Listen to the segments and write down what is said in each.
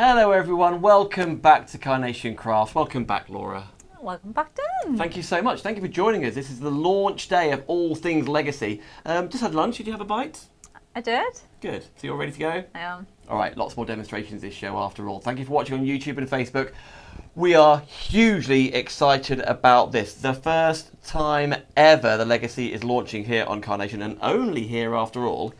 Hello everyone, welcome back to Carnation Crafts. Welcome back, Laura. Welcome back, Dan. Thank you so much. Thank you for joining us. This is the launch day of all things Legacy. Just had lunch. Did you have a bite? I did. Good. So you're ready to go? I am. All right, lots more demonstrations this show after all. Thank you for watching on YouTube and Facebook. We are hugely excited about this. The first time ever the Legacy is launching here on Carnation, and only here after all.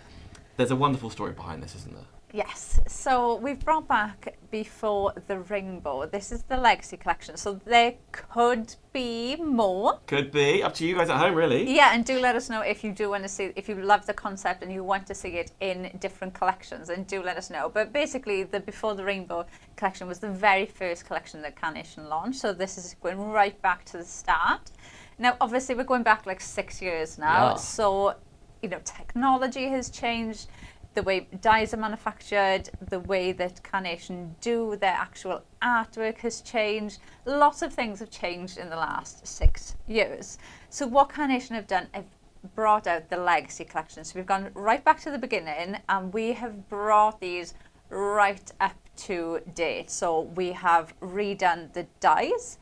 There's a wonderful story behind this, isn't there? Yes. So we've brought back Before the Rainbow. This is the Legacy collection. So there could be more. Could be. Up to you guys at home, really. Yeah, and do let us know if you do want to see, if you love the concept and you want to see it in different collections, and do let us know. But basically, the Before the Rainbow collection was the very first collection that Carnation launched. So this is going right back to the start. Now, obviously, we're going back like 6 years now. Yeah. So, you know, technology has changed. The way dyes are manufactured, the way that Carnation do their actual artwork has changed. Lots of things have changed in the last 6 years. So what Carnation have done, have brought out the Legacy collection. So we've gone right back to the beginning, and we have brought these right up to date. So we have redone the dyes,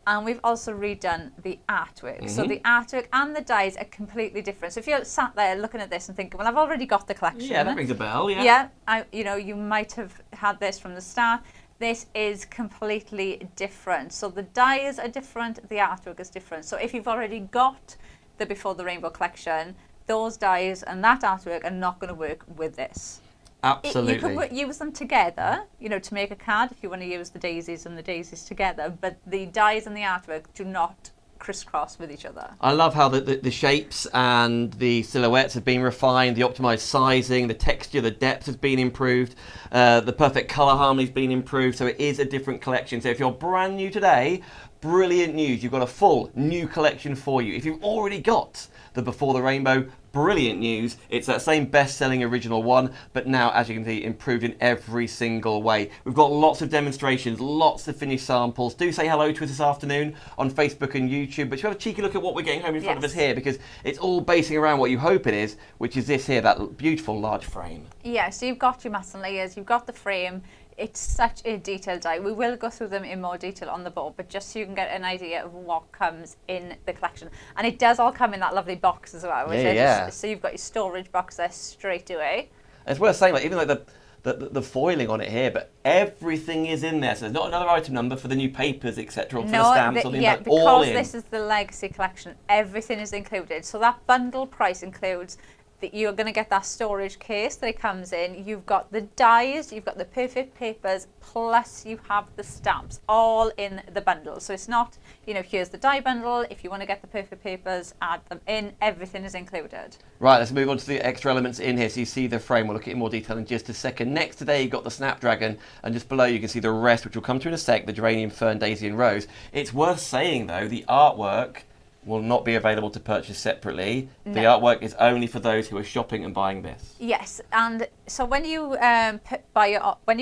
and we've also redone the artwork. So the artwork and the dyes are completely different. So if you're sat there looking at this and thinking, well, I've already got the collection. Yeah, that rings a bell, yeah. Yeah, you might have had this from the start. This is completely different. So the dyes are different, the artwork is different. So if you've already got the Before the Rainbow collection, those dyes and that artwork are not going to work with this. Absolutely. You could use them together, you know, to make a card if you want to use the daisies and the daisies together, but the dyes and the artwork do not crisscross with each other. I love how the shapes and the silhouettes have been refined, the optimized sizing, the texture, the depth has been improved, the perfect color harmony has been improved, so it is a different collection. So if you're brand new today, brilliant news, you've got a full new collection for you. If you've already got the Before the Rainbow, brilliant news. It's that same best-selling original one, but now, as you can see, improved in every single way. We've got lots of demonstrations, lots of finished samples. Do say hello to us this afternoon on Facebook and YouTube, but you have a cheeky look at what we're getting home in front of us here, because it's all basing around what you hope it is, which is this here, that beautiful large frame. Yeah, so you've got your mass and layers, you've got the frame. It's such a detailed die. We will go through them in more detail on the board, but just so you can get an idea of what comes in the collection. And it does all come in that lovely box as well. So you've got your storage box there straight away. It's worth saying, like, even like the foiling on it here, but everything is in there. So there's not another item number for the new papers, etc., or for the stamps, or the yeah, all because in. this is the Legacy collection, everything is included. So that bundle price includes that you're going to get that storage case that it comes in. You've got the dyes, you've got the perfect papers, plus you have the stamps, all in the bundle. So it's not, you know, here's the dye bundle. If you want to get the perfect papers, add them in. Everything is included. Right, let's move on to the extra elements in here. So you see the frame. We'll look at it in more detail in just a second. Next today, you've got the Snapdragon, and just below you can see the rest, which will come to in a sec, the Geranium, Fern, Daisy and Rose. It's worth saying, though, the artwork will not be available to purchase separately. No. The artwork is only for those who are shopping and buying this. Yes, and so when you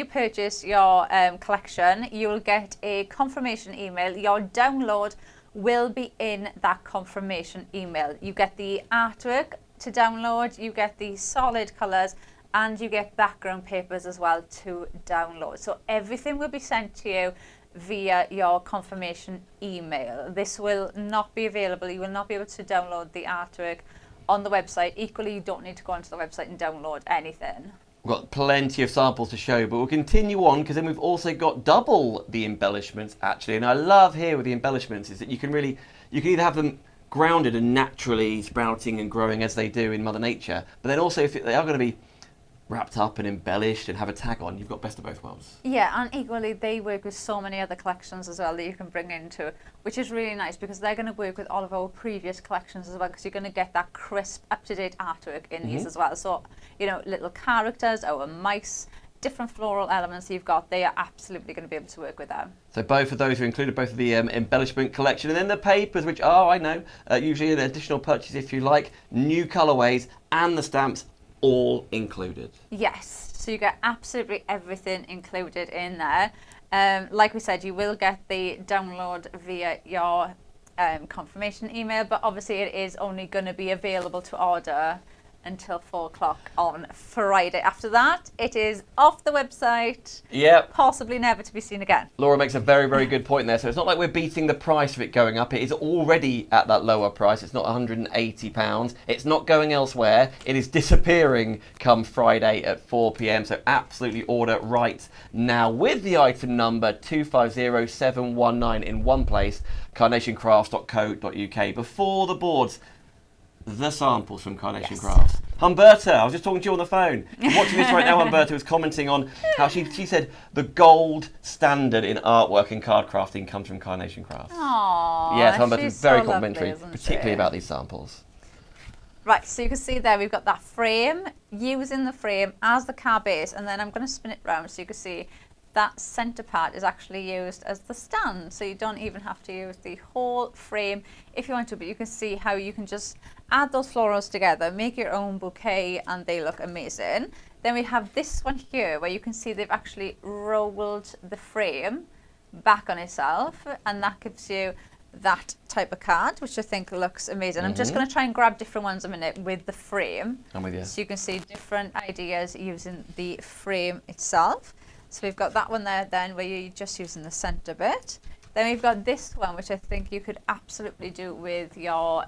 purchase your collection, you will get a confirmation email. Your download will be in that confirmation email. You get the artwork to download, you get the solid colours, and you get background papers as well to download. So everything will be sent to you via your confirmation email. This will not be available. You will not be able to download the artwork on the website. Equally, you don't need to go onto the website and download anything. We've got plenty of samples to show, but we'll continue on, because then we've also got double the embellishments, actually. And I love here with the embellishments is that you can either have them grounded and naturally sprouting and growing as they do in Mother Nature, but then also if they are going to be wrapped up and embellished and have a tag on, you've got best of both worlds. Yeah, and equally they work with so many other collections as well that you can bring into, which is really nice, because they're going to work with all of our previous collections as well, because you're going to get that crisp, up-to-date artwork in these as well. So, you know, little characters, our mice, different floral elements you've got, they are absolutely going to be able to work with them. So both of those are included, both of the embellishment collection, and then the papers, which are, I know, usually an additional purchase if you like, new colourways, and the stamps, all included. Yes, so you get absolutely everything included in there. Like we said, you will get the download via your confirmation email, but obviously it is only going to be available to order until 4 o'clock on Friday. After that, it is off the website, Yep. possibly never to be seen again. Laura makes a very, very good point there. So it's not like we're beating the price of it going up. It is already at that lower price. It's not £180. It's not going elsewhere. It is disappearing come Friday at 4 p.m. So absolutely order right now with the item number 250719 in one place, carnationcrafts.co.uk. Before the boards, the samples from Carnation Crafts. Humberta, I was just talking to you on the phone. I'm watching this right now. Humberta was commenting on how she said the gold standard in artwork and card crafting comes from Carnation Crafts. Aww, Yes, Humberta was very so complimentary, lovely, particularly about these samples. Right, so you can see there we've got that frame, using the frame as the car base, and then I'm going to spin it round so you can see that centre part is actually used as the stand, so you don't even have to use the whole frame if you want to, but you can see how you can just add those florals together, make your own bouquet, and they look amazing. Then we have this one here where you can see they've actually rolled the frame back on itself, and that gives you that type of card, which I think looks amazing. I'm just going to try and grab different ones a minute with the frame. I'm with you. So you can see different ideas using the frame itself. So we've got that one there then where you're just using the centre bit. Then we've got this one, which I think you could absolutely do with your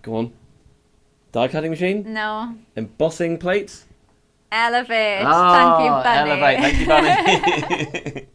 Go on. Die cutting machine? no, Embossing plates? Elevate. Thank you, Bunny. Elevate. Thank you, Bunny.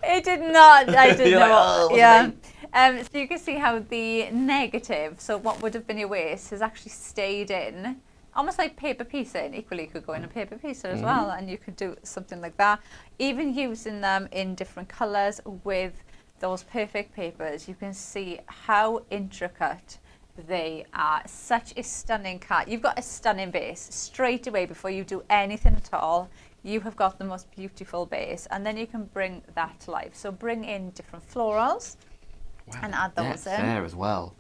It did not. I didn't You're know. like, "Oh, what's Yeah. the So you can see how the negative, so what would have been your waste, has actually stayed in. Almost like paper piecing. Equally, you could go in a paper piecer as well, and you could do something like that. Even using them in different colours with those perfect papers, you can see how intricate they are. Such a stunning card. You've got a stunning base straight away before you do anything at all. You have got the most beautiful base, and then you can bring that to life. So bring in different florals and add those in. There as well.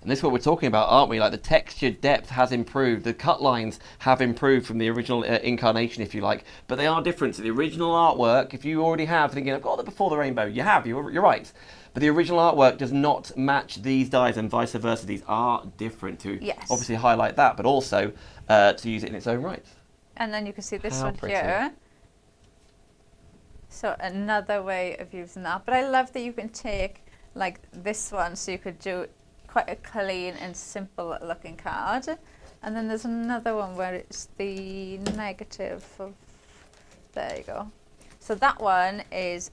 And this is what we're talking about, aren't we? Like the texture depth has improved, the cut lines have improved from the original incarnation, if you like, but they are different. So the original artwork, if you already have thinking, I've got the Before the Rainbow, you have, you're right. But the original artwork does not match these dies, and vice versa. These are different to obviously highlight that, but also to use it in its own right. And then you can see this How one pretty. here. So another way of using that. But I love that you can take like this one, so you could do quite a clean and simple looking card. And then there's another one where it's the negative of, there you go. So that one is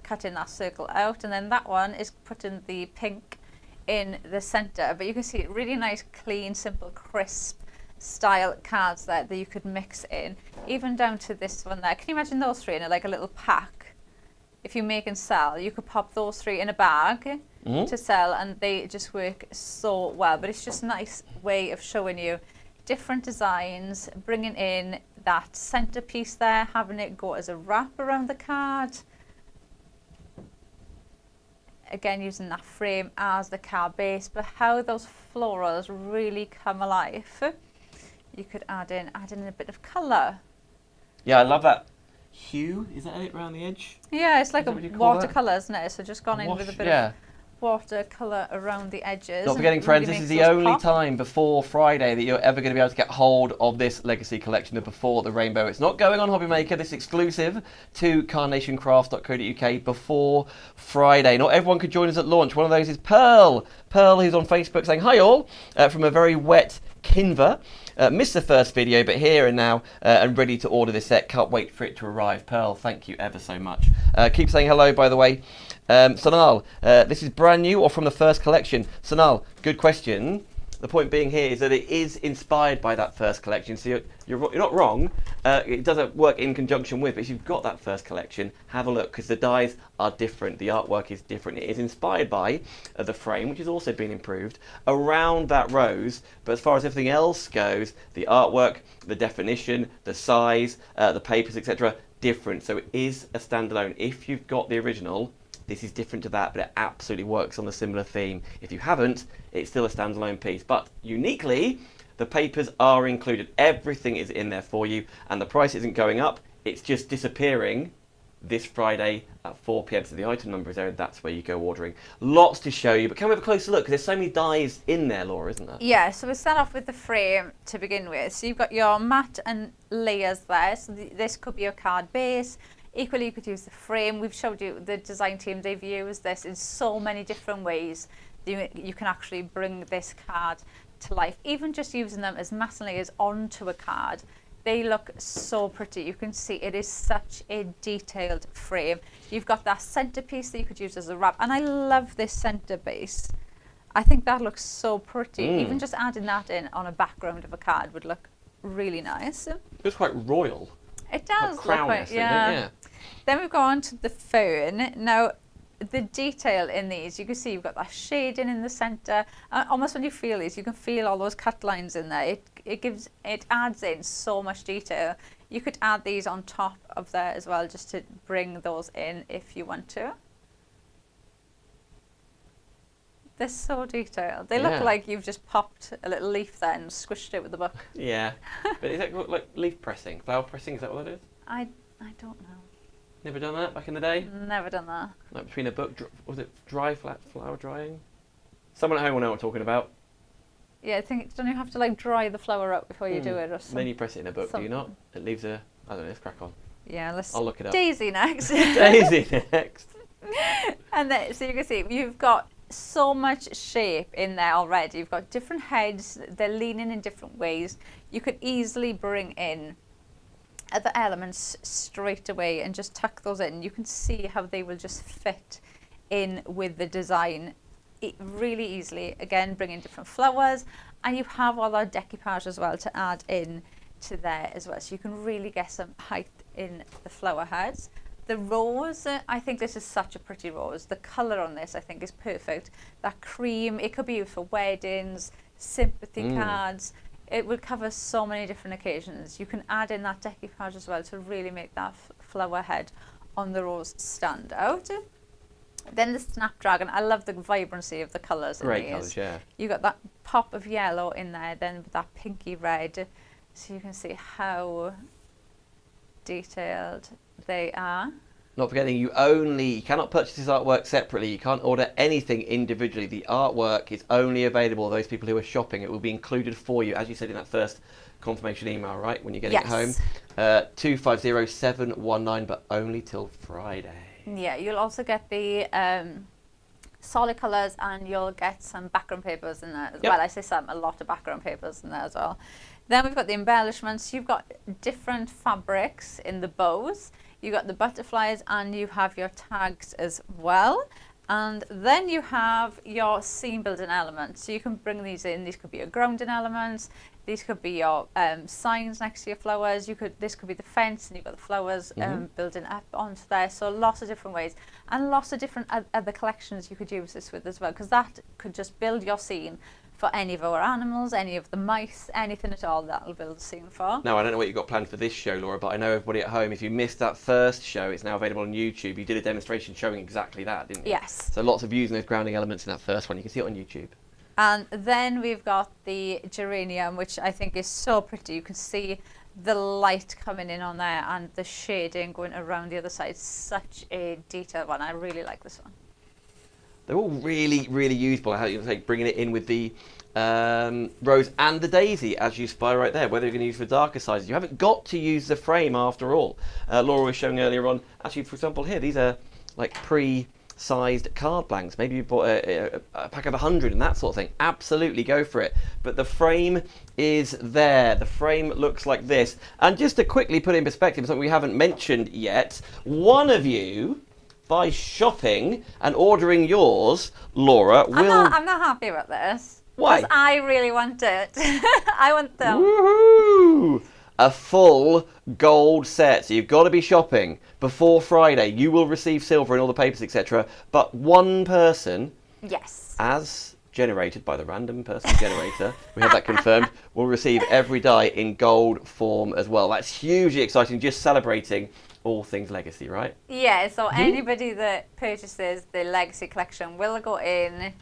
cutting that circle out, and then that one is putting the pink in the center. But you can see really nice, clean, simple, crisp style cards there that you could mix in, even down to this one there. Can you imagine those three in like a little pack? If you make and sell, you could pop those three in a bag to sell, and they just work so well. But it's just a nice way of showing you different designs, bringing in that centerpiece there, having it go as a wrap around the card. Again, using that frame as the card base, but how those florals really come alive. You could add in a bit of colour. Yeah, I love that hue. Is that it around the edge? Yeah, it's like a Is that what you call that? watercolour, isn't it? So just gone in with a bit of watercolour around the edges. Not forgetting, friends, this is the only time before Friday that you're ever going to be able to get hold of this Legacy collection of Before the Rainbow. It's not going on Hobby Maker. This is exclusive to carnationcrafts.co.uk before Friday. Not everyone could join us at launch. One of those is Pearl. Pearl, who's on Facebook, saying, hi all, from a very wet Kinver. Missed the first video, but here and now and ready to order this set. Can't wait for it to arrive. Pearl, thank you ever so much. Keep saying hello, by the way. Sonal, this is brand new or from the first collection? Sonal, good question. The point being here is that it is inspired by that first collection, so you're not wrong. It doesn't work in conjunction with, but if you've got that first collection, have a look, because the dies are different, the artwork is different. It is inspired by the frame, which has also been improved, around that rose, but as far as everything else goes, the artwork, the definition, the size, the papers, etc., different. So it is a standalone. If you've got the original, this is different to that, but it absolutely works on a similar theme. If you haven't, it's still a standalone piece. But uniquely, the papers are included. Everything is in there for you, and the price isn't going up. It's just disappearing this Friday at 4 p.m. So the item number is there, and that's where you go ordering. Lots to show you, but can we have a closer look? Because there's so many dies in there, Laura, isn't there? Yeah, so we'll start off with the frame to begin with. So you've got your mat and layers there. So this could be your card base. Equally, you could use the frame. We've showed you the design team, they've used this in so many different ways. You can actually bring this card to life. Even just using them as mat and layers onto a card, they look so pretty. You can see it is such a detailed frame. You've got that centerpiece that you could use as a wrap. And I love this center base. I think that looks so pretty. Even just adding that in on a background of a card would look really nice. It was quite royal. It does Like look crown-esque, quite, isn't it? yeah. Then we've gone to the fern. Now, the detail in these, you can see you've got that shading in the centre. Almost when you feel these, you can feel all those cut lines in there. It adds in so much detail. You could add these on top of there as well, just to bring those in if you want to. They're so detailed. They look like you've just popped a little leaf there and squished it with a book. Yeah, but is that like leaf pressing, flower pressing? Is that what that is? I don't know. Never done that back in the day? Never done that. Like between a book, was it dry flower drying? Someone at home will know what I'm talking about. Yeah, I think, don't you have to like dry the flower up before you do it or something? Then you press it in a book, do you not? It leaves a, I don't know, let's crack on. Yeah, I'll look it up. Daisy next. Daisy next. And then, so you can see, you've got so much shape in there already. You've got different heads, they're leaning in different ways. You could easily bring in other elements straight away and just tuck those in. You can see how they will just fit in with the design really easily. Again, bring in different flowers, and you have all that decoupage as well to add in to there as well. So you can really get some height in the flower heads. The rose, I think this is such a pretty rose. The colour on this, I think, is perfect. That cream, it could be used for weddings, sympathy cards. It would cover so many different occasions. You can add in that decoupage as well to really make that flower head on the rose stand out. Then the snapdragon, I love the vibrancy of the colours in these. Great colours, yeah. You got that pop of yellow in there, then with that pinky red. So you can see how detailed they are. Not forgetting, you cannot purchase this artwork separately. You can't order anything individually. The artwork is only available to those people who are shopping. It will be included for you, as you said in that first confirmation email, right? When you're getting it home. 250719, but only till Friday. Yeah, you'll also get the solid colours, and you'll get some background papers in there as well. I say a lot of background papers in there as well. Then we've got the embellishments. You've got different fabrics in the bows. You've got the butterflies, and you have your tags as well. And then you have your scene building elements. So you can bring these in. These could be your grounding elements. These could be your signs next to your flowers. This could be the fence, and you've got the flowers building up onto there. So lots of different ways, and lots of different other collections you could use this with as well, because that could just build your scene for any of our animals, any of the mice, anything at all that'll build a scene for. Now, I don't know what you've got planned for this show, Laura, but I know everybody at home, if you missed that first show, it's now available on YouTube. You did a demonstration showing exactly that, didn't you? Yes. So lots of using those grounding elements in that first one. You can see it on YouTube. And then we've got the geranium, which I think is so pretty. You can see the light coming in on there and the shading going around the other side. Such a detailed one. I really like this one. They're all really, really usable. How you say, bringing it in with the rose and the daisy, as you spy right there. Whether you're going to use for darker sizes, you haven't got to use the frame after all. Laura was showing earlier on. Actually, for example, here these are like pre-sized card blanks. Maybe you bought a pack of 100 and that sort of thing. Absolutely, go for it. But the frame is there. The frame looks like this. And just to quickly put it in perspective, something we haven't mentioned yet. One of you, by shopping and ordering yours, Laura, I'm not happy about this. Why? Because I really want it. I want them. Woohoo! A full gold set. So you've got to be shopping before Friday. You will receive silver and all the papers, etc. But one person, yes, as generated by the random person generator, we have that confirmed, will receive every die in gold form as well. That's hugely exciting, just celebrating all things Legacy, right? Yeah, so anybody that purchases the Legacy collection will go in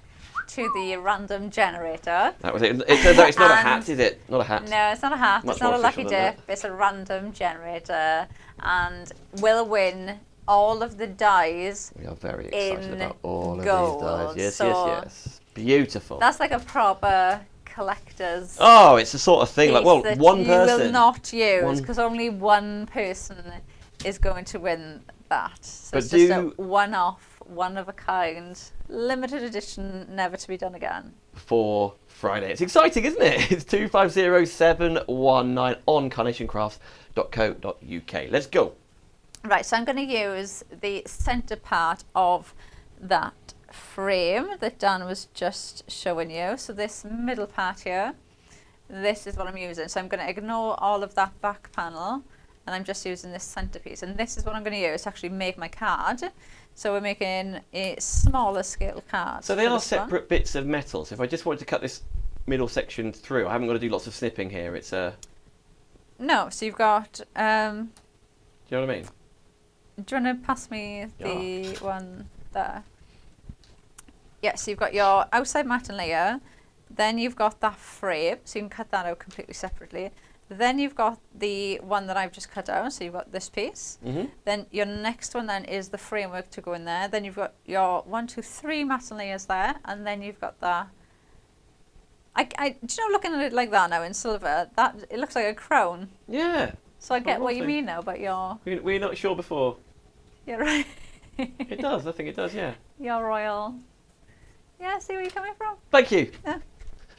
to the random generator. That was it. It turns out it's not a hat, is it? Not a hat. No, it's not a hat. Much it's not more a lucky official than dip. It's a random generator, and will win all of the dies We are very excited in about all of gold. these dies. Yes, So yes. Beautiful. that's like a proper collector's Oh, it's the sort of thing like, piece well, that one you person. will not use One- because only one person is going to win that. So But it's just do- a one-off, one of a kind, limited edition, never to be done again. For Friday. It's exciting, isn't it? It's 250719 on carnationcrafts.co.uk. Let's go. Right, so I'm going to use the centre part of that frame that Dan was just showing you. So this middle part here, this is what I'm using. So I'm going to ignore all of that back panel and I'm just using this centerpiece. And this is what I'm going to use to actually make my card. So we're making a smaller scale card. So they for are this one. separate bits of metal. So if I just wanted to cut this middle section through, I haven't got to do lots of snipping here. It's a... No, so you've got... do you know what I mean? do you want to pass me the one there? Yeah, so you've got your outside matting layer, then you've got that frame, so you can cut that out completely separately. Then you've got the one that I've just cut out, so you've got this piece. Mm-hmm. Then your next one then is the framework to go in there. Then you've got your 1, 2, 3 matting layers there, and then you've got that. Do you know, looking at it like that now in silver, that it looks like a crown. Yeah. So I get what you lovely. mean now, but We're not sure before. you're right. It does. I think it does, yeah. You're royal. Yeah, see where you're coming from? Thank you. Yeah.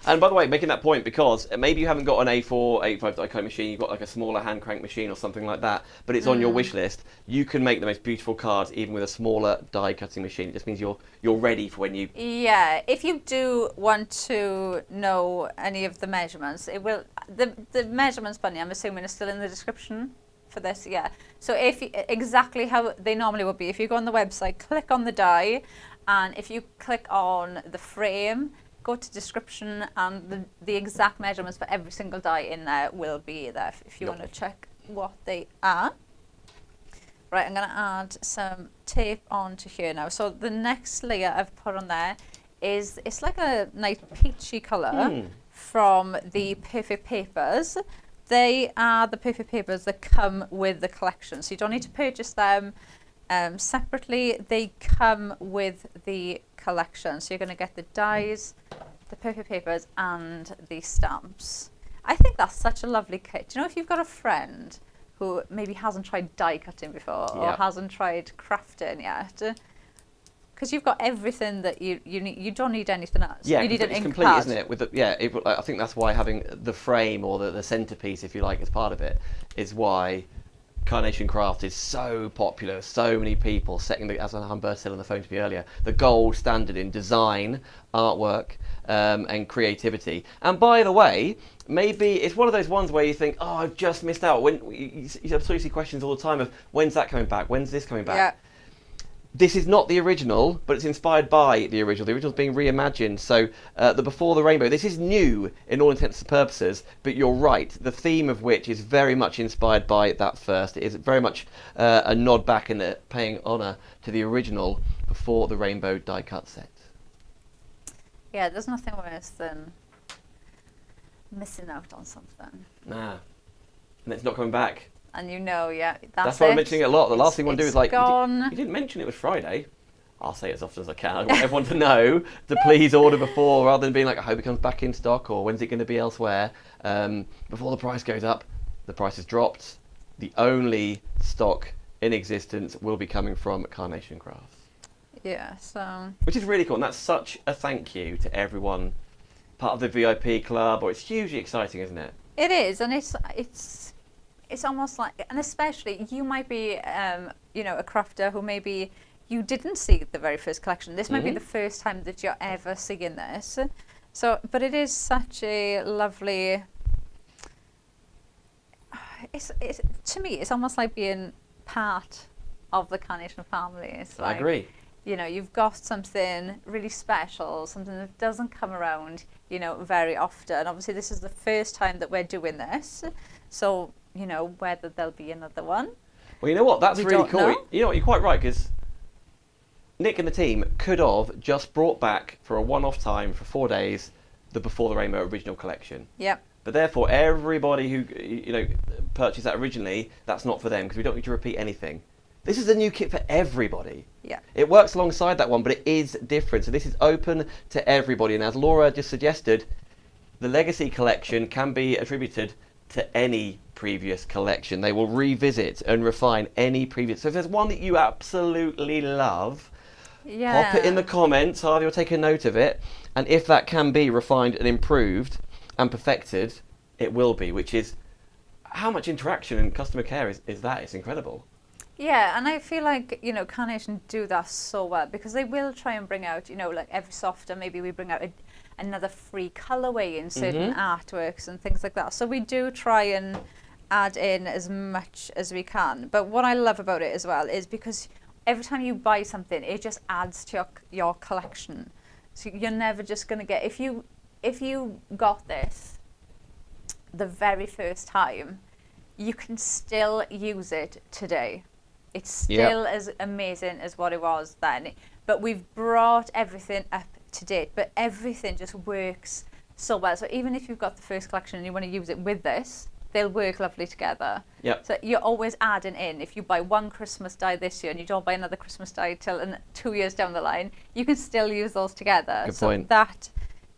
And by the way, making that point because maybe you haven't got an A4, 85 die cut machine, you've got like a smaller hand crank machine or something like that, but it's on your wish list. You can make the most beautiful cards even with a smaller die cutting machine. It just means you're ready for when you... Yeah, if you do want to know any of the measurements, it will the measurements, Bunny, I'm assuming, is still in the description for this. Yeah. So if exactly how they normally would be, if you go on the website, click on the die, and if you click on the frame, go to description, and the exact measurements for every single die in there will be there if you want to check what they are. Right, I'm going to add some tape onto here now. So the next layer I've put on there is, it's like a nice peachy colour from the Perfect Papers. They are the Perfect Papers that come with the collection. So you don't need to purchase them separately. They come with the collection. So you're going to get the dies, the Perfect Papers, and the stamps. I think that's such a lovely kit. Do you know, if you've got a friend who maybe hasn't tried die cutting before or hasn't tried crafting yet, because you've got everything that you need. You don't need anything else. Yeah, you need an it's ink complete, pad. isn't it? With the, I think that's why having the frame or the centerpiece, if you like, as part of it, is why Carnation Craft is so popular. So many people setting the, as Humber said on the phone to me earlier, the gold standard in design, artwork, and creativity. And by the way, maybe it's one of those ones where you think, oh, I've just missed out. When you see questions all the time of when's that coming back? When's this coming back? Yeah. This is not the original, but it's inspired by the original. The original's being reimagined. So the Before the Rainbow, this is new in all intents and purposes, but you're right. The theme of which is very much inspired by that first. It is very much a nod back and paying honour to the original Before the Rainbow die cut set. Yeah, there's nothing worse than missing out on something. Nah. And it's not coming back. And you know, that's That's why I'm mentioning it a lot. The last thing I want to do is like, gone. you didn't mention it was Friday. I'll say it as often as I can. I want everyone to know to please order before, rather than being like, I hope it comes back in stock, or when's it going to be elsewhere. Before the price goes up, the price has dropped. The only stock in existence will be coming from Carnation Crafts. Yeah, so... Which is really cool, and that's such a thank you to everyone part of the VIP club, or it's hugely exciting, isn't it? It is, and it's almost like, and especially you might be, a crafter who maybe you didn't see the very first collection. This might be the first time that you're ever seeing this. So, but it is such a lovely. It's to me, it's almost like being part of the Carnation family. It's like, I agree. You know, you've got something really special, something that doesn't come around, very often. Obviously, this is the first time that we're doing this, so. Whether there'll be another one. Well, you know what? That's We really don't cool. know. You know what? You're quite right, because Nick and the team could have just brought back for a one-off time for 4 days the Before the Rainbow original collection. Yep. But therefore, everybody who purchased that originally, that's not for them, because we don't need to repeat anything. This is a new kit for everybody. Yeah. It works alongside that one, but it is different. So this is open to everybody. And as Laura just suggested, the Legacy collection can be attributed to any previous collection. They will revisit and refine any previous. So if there's one that you absolutely love, pop it in the comments. Harvey will take a note of it. And if that can be refined and improved and perfected, it will be, which is how much interaction and customer care is that? It's incredible. Yeah, and I feel like, you know, Carnation do that so well because they will try and bring out, you know, like every so often maybe we bring out another free colourway in certain artworks and things like that. So we do try and add in as much as we can. But what I love about it as well is because every time you buy something, it just adds to your collection. So you're never just going to get, if you got this the very first time, you can still use it today. It's still as amazing as what it was then. But we've brought everything up to date, but everything just works so well. So even if you've got the first collection and you want to use it with this, they'll work lovely together. Yep. So you're always adding in. If you buy one Christmas die this year and you don't buy another Christmas die till 2 years down the line, you can still use those together. Good so point. That,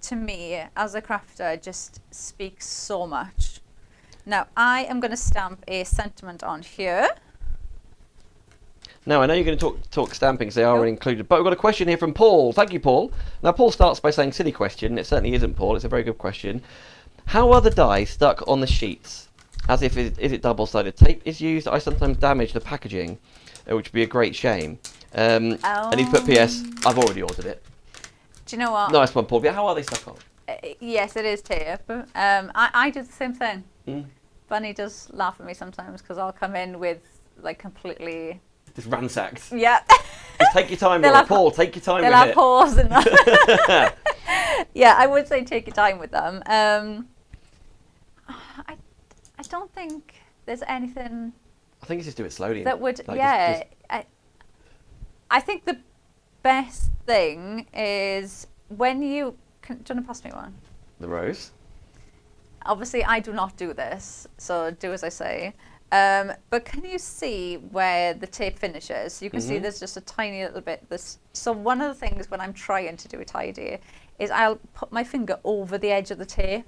to me, as a crafter, just speaks so much. Now, I am going to stamp a sentiment on here. Now, I know you're going to talk stamping, so they are included. But we've got a question here from Paul. Thank you, Paul. Now, Paul starts by saying, silly question, and it certainly isn't, Paul. It's a very good question. How are the die stuck on the sheets? As if, is it double-sided tape is used? I sometimes damage the packaging, which would be a great shame. And he's put PS, I've already ordered it. Do you know what? Nice one, Paul. Yeah, how are they stuck on? Yes, it is tape. I do the same thing. Mm. Bunny does laugh at me sometimes because I'll come in with, like, completely... Just ransacked. Yeah. Just take your time, Laura. Paul, take your time with it. They'll have holes in them. Yeah, I would say take your time with them. I don't think there's anything... I think you just do it slowly. That would... Like yeah. I think the best thing is when you... do you want to pass me one? The rose. Obviously, I do not do this, so do as I say. But can you see where the tape finishes? You can see there's just a tiny little bit. So one of the things when I'm trying to do a tidy is I'll put my finger over the edge of the tape.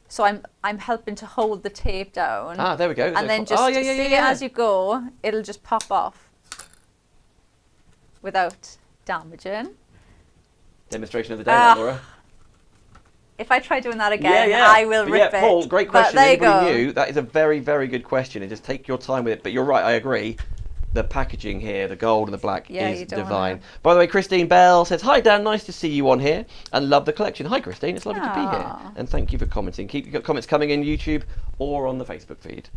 So I'm helping to hold the tape down. Ah, there we go. And then just see it as you go, it'll just pop off without damaging. Demonstration of the day, Laura. If I try doing that again, I will rip it. Paul, great question. But there Anybody you go. new? That is a very, very good question. And just take your time with it. But you're right, I agree. The packaging here, the gold and the black, is divine. By the way, Christine Bell says, hi Dan, nice to see you on here and love the collection. Hi Christine, it's lovely to be here. And thank you for commenting. Keep your comments coming in YouTube or on the Facebook feed.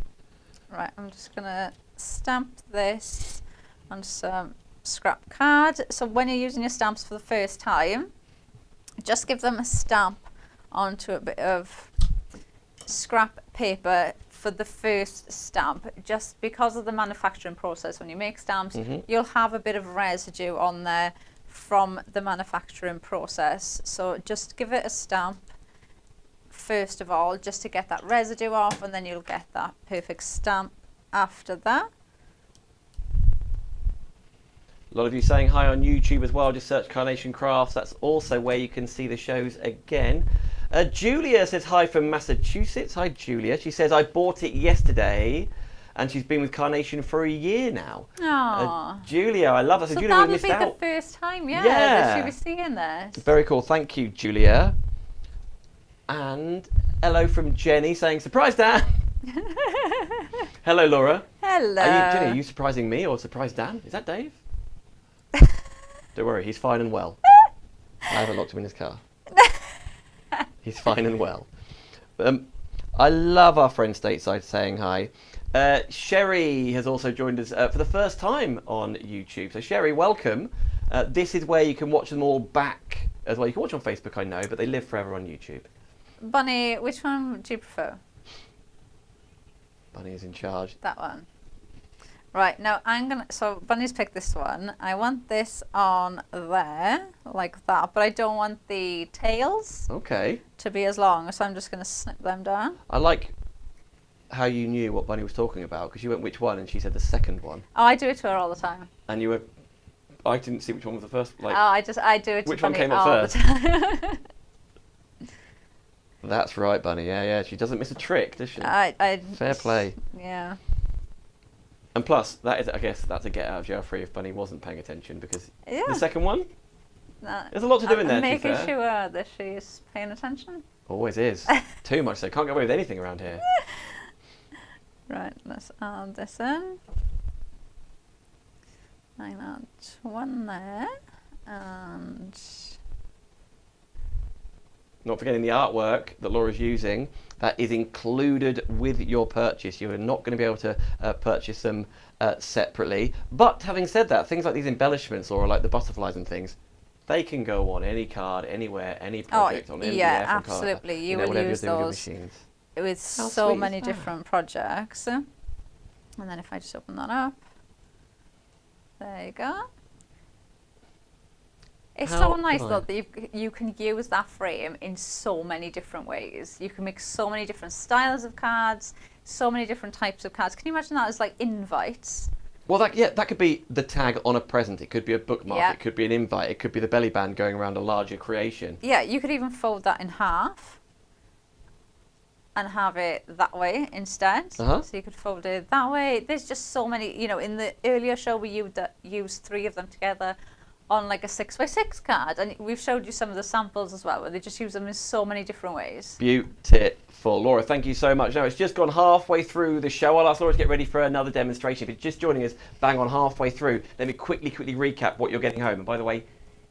Right, I'm just going to stamp this on some scrap card. So when you're using your stamps for the first time, just give them a stamp onto a bit of scrap paper for the first stamp. Just because of the manufacturing process, when you make stamps, you'll have a bit of residue on there from the manufacturing process. So just give it a stamp first of all, just to get that residue off, and then you'll get that perfect stamp after that. A lot of you saying hi on YouTube as well. Just search Carnation Crafts. That's also where you can see the shows again. Julia says hi from Massachusetts. Hi, Julia. She says, I bought it yesterday, and she's been with Carnation for a year now. Julia, I love that. So Julia, that'll missed be out. the first time, that she was seeing this. Very cool. Thank you, Julia. And hello from Jenny saying, surprise, Dan. Hello, Laura. Hello. Jenny, are you surprising me or surprise Dan? Is that Dave? Don't worry, he's fine and well. I haven't locked him in his car. He's fine and well. I love our friend stateside saying hi. Sherry has also joined us for the first time on YouTube. So Sherry, welcome. This is where you can watch them all back as well. You can watch on Facebook, I know, but they live forever on YouTube. Bunny, which one do you prefer? Bunny is in charge. That one. Right, now so Bunny's picked this one. I want this on there, like that, but I don't want the tails to be as long, so I'm just going to snip them down. I like how you knew what Bunny was talking about? Because you went, which one? And she said the second one. Oh, I do it to her all the time. And you were, I didn't see which one was the first. Like, I do it to which one Bunny came up all first? the time. That's right, Bunny. Yeah. She doesn't miss a trick, does she? Fair play. Yeah. And plus, that is, I guess, that's a get out of jail free if Bunny wasn't paying attention, because Yeah. the second one, No, there's a lot to do in there. I'm To be making fair. sure that she's paying attention. Always is. Too much so. Can't get away with anything around here. Right, let's add this in. I add one there, and Not forgetting the artwork that Laura's using, that is included with your purchase. You are not going to be able to purchase them separately. But having said that, things like these embellishments, Laura, like the butterflies and things, they can go on any card, anywhere, any project, on MDF, yeah, on card, absolutely. You will whatever use you're doing those with your machines. with How so sweet many is that? different projects. And then if I just open that up, there you go. It's How so nice can I- though that you can use that frame in so many different ways. You can make so many different styles of cards, so many different types of cards. Can you imagine that as like invites? Well, that could be the tag on a present. It could be a bookmark. Yeah. It could be an invite. It could be the belly band going around a larger creation. Yeah, you could even fold that in half and have it that way instead. Uh-huh. So you could fold it that way. There's just so many, you know, in the earlier show we used 3 of them together on like a 6x6 card, and we've showed you some of the samples as well where they just use them in so many different ways. Beautiful. Laura, thank you so much. Now, it's just gone halfway through the show. I'll ask Laura to get ready for another demonstration. If you're just joining us, bang on halfway through, let me quickly recap what you're getting home. And by the way,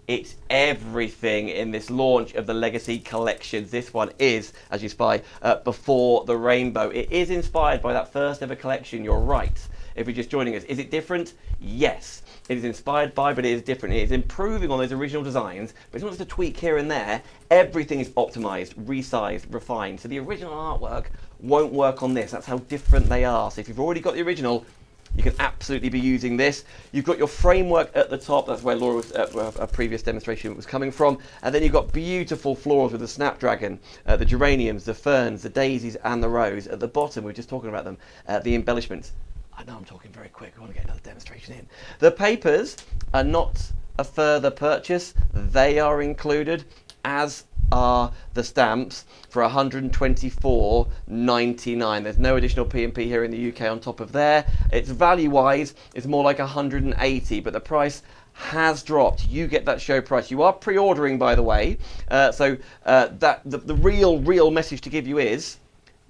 it's everything in this launch of the Legacy collections. This one is, as you spy, Before the Rainbow. It is inspired by that first ever collection, you're right. If you're just joining us, is it different? Yes. It is inspired by, but it is different. It is improving on those original designs, but it's not just a tweak here and there. Everything is optimized, resized, refined. So the original artwork won't work on this. That's how different they are. So if you've already got the original, you can absolutely be using this. You've got your framework at the top. That's where Laura's a previous demonstration was coming from. And then you've got beautiful florals with the snapdragon, the geraniums, the ferns, the daisies, and the rose. At the bottom, we were just talking about them, the embellishments. I know I'm talking very quick. I want to get another demonstration in. The papers are not a further purchase. They are included, as are the stamps, for $124.99. There's no additional P&P here in the UK on top of there. It's value-wise, it's more like $180, but the price has dropped. You get that show price. You are pre-ordering, by the way. So the real message to give you is,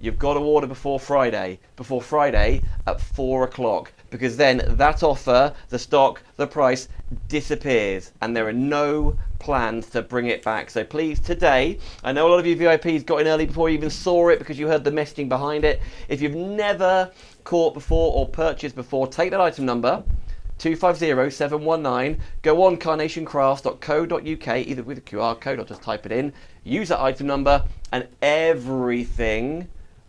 you've got to order before Friday at 4 o'clock, because then that offer, the stock, the price disappears, and there are no plans to bring it back. So please, today, I know a lot of you VIPs got in early before you even saw it because you heard the messaging behind it. If you've never caught before or purchased before, take that item number, 250719, go on carnationcrafts.co.uk, either with a QR code or just type it in, use that item number, and everything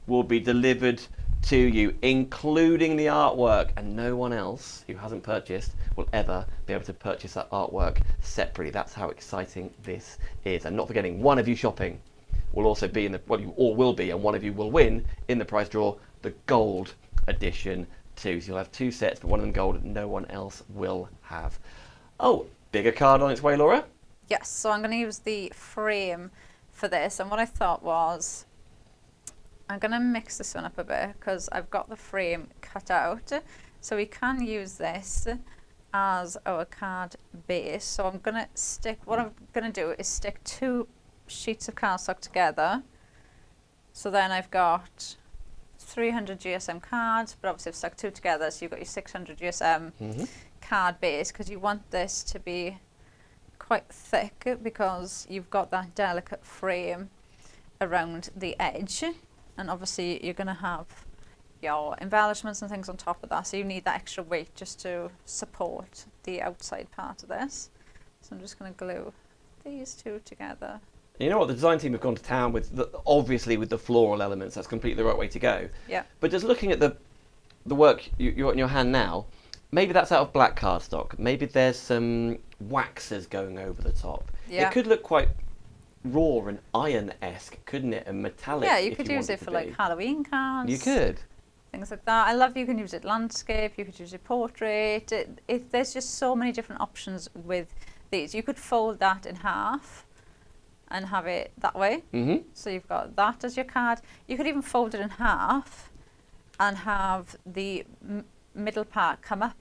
will be delivered to you, including the artwork, and no one else who hasn't purchased will ever be able to purchase that artwork separately. That's how exciting this is. And not forgetting, one of you shopping will also be in the, well, you all will be, and one of you will win in the prize draw the gold edition too. So you'll have 2 sets, but one of them gold, no one else will have. Oh, bigger card on its way, Laura? Yes, so I'm going to use the frame for this, and what I thought was, I'm going to mix this one up a bit because I've got the frame cut out, so we can use this as our card base. So I'm going to stick, what I'm going to do is stick 2 sheets of cardstock together. So then I've got 300 GSM cards, but obviously I've stuck 2 together, so you've got your 600 GSM card base, because you want this to be quite thick because you've got that delicate frame around the edge. And obviously you're going to have your embellishments and things on top of that, so you need that extra weight just to support the outside part of this. So I'm just going to glue these 2 together. You know what, the design team have gone to town with, obviously with the floral elements. That's completely the right way to go. Yeah. But just looking at the work you've got in your hand now, maybe that's out of black cardstock. Maybe there's some waxes going over the top. Yeah. It could look quite raw and iron-esque, couldn't it, and metallic. Yeah, you if could you use wanted it to for be. like Halloween cards. You could. things like that. I love you can use it landscape, you could use it portrait. There's just so many different options with these. You could fold that in half and have it that way. Mm-hmm. So you've got that as your card. You could even fold it in half and have the middle part come up.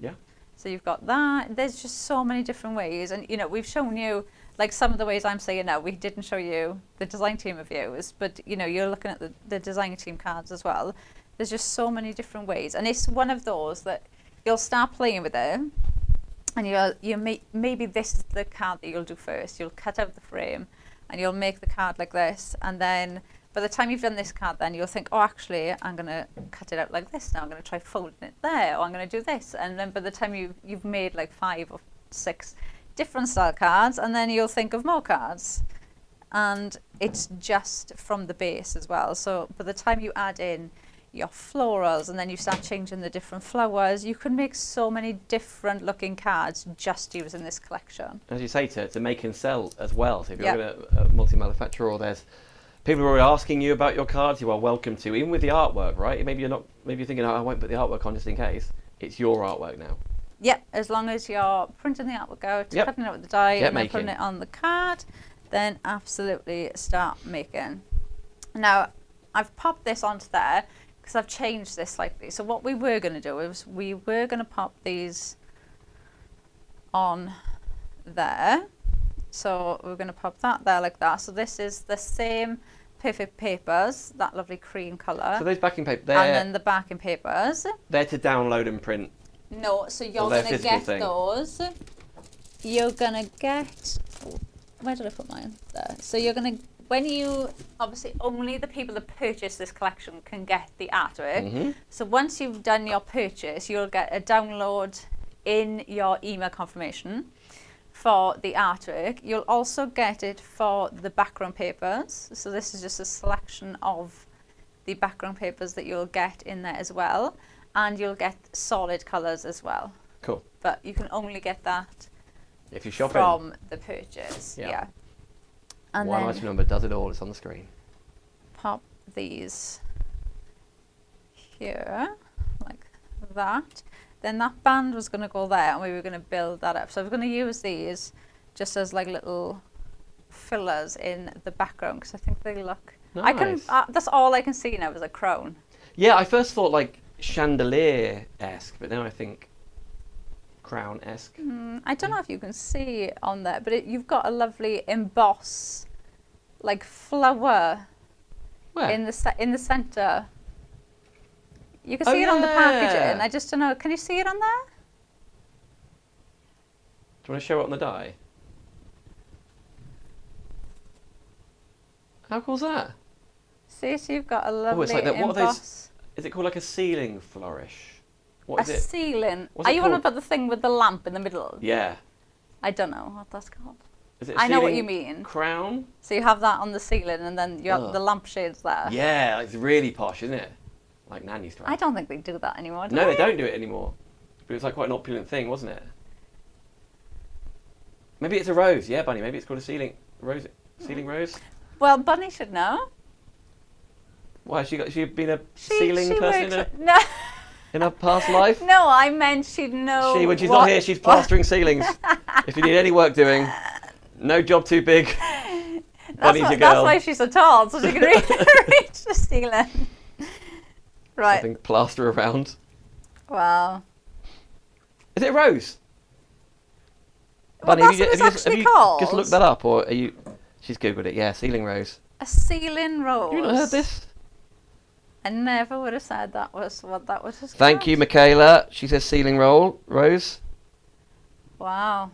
Yeah. So you've got that. There's just so many different ways. And, you know, we've shown you, like some of the ways I'm saying now, we didn't show you the design team of views, but, you know, you're looking at the design team cards as well. There's just so many different ways. And it's one of those that you'll start playing with it, and maybe this is the card that you'll do first. You'll cut out the frame and you'll make the card like this, and then by the time you've done this card, then you'll think, oh, actually, I'm going to cut it out like this now. I'm going to try folding it there, or I'm going to do this. And then by the time you've made like 5 or 6 different style cards, and then you'll think of more cards. And it's just from the base as well. So by the time you add in your florals and then you start changing the different flowers, you can make so many different looking cards just using this collection. As you say, to make and sell as well. So if you're Yep. a multi-manufacturer, or there's people who are asking you about your cards, you are welcome to, even with the artwork, right? Maybe you're thinking, oh, I won't put the artwork on just in case. It's your artwork now. Yep, as long as you're printing the artwork out, Yep. cutting it out with the die, Get and then making. putting it on the card, then absolutely start making. Now, I've popped this onto there because I've changed this slightly. So what we were going to do is we were going to pop these on there. So we're going to pop that there like that. So this is the same Perfect Papers, that lovely cream colour. So those backing paper, And then the backing papers. they're to download and print. No, so you're they're going to physical get thing. those. You're going to get... Where did I put mine? There. So you're going to... When you... Obviously, only the people that purchase this collection can get the artwork. Mm-hmm. So once you've done your purchase, you'll get a download in your email confirmation for the artwork. You'll also get it for the background papers. So this is just a selection of the background papers that you'll get in there as well. And you'll get solid colours as well. Cool. But you can only get that If you're shopping. from the purchase. Yeah. Yeah. And One then item number does it all. It's on the screen. pop these here, like that. Then that band was going to go there, and we were going to build that up. So I was going to use these just as like little fillers in the background because I think they look. I can. Nice. That's all I can see now is a crown. Yeah, I first thought like chandelier-esque, but now I think crown-esque. I don't know if you can see on there, but you've got a lovely emboss, like flower Where? in the center. You can Oh, see it on the packaging. yeah. I just don't know. Can you see it on there? Do you want to show it on the die? How cool's that? See, so you've got a lovely it's like that. What are those- emboss. Is it called like a ceiling flourish? What is A it? ceiling. What's Are it you on called? about the thing with the lamp in the middle? Yeah. I don't know what that's called. Is it a I know what ceiling you mean. Crown? So you have that on the ceiling, and then you have Ugh. the lampshades there. Yeah, it's really posh, isn't it? Like Nan used to I have. don't think they do that anymore. Do No, they don't do it anymore. But it was like quite an opulent thing, wasn't it? Maybe it's a rose. Yeah, Bunny. Maybe it's called a ceiling rose. Ceiling rose. Well, Bunny should know. Why? She been a ceiling she person works in no, a past life? no, I meant she'd know. When she's what- not here, she's plastering ceilings. If you need any work doing, no job too big. Bunny's your That's girl. why she's so tall, so she can reach the ceiling. Right. Something plaster around. Wow. Is it a rose? Well, Bunny, that's what it's actually called. just looked that up, or are you? She's googled it. Yeah, ceiling rose. A ceiling rose. You not heard this? I never would have said that was what that was. Thank you, Michaela. She says ceiling rose. Wow.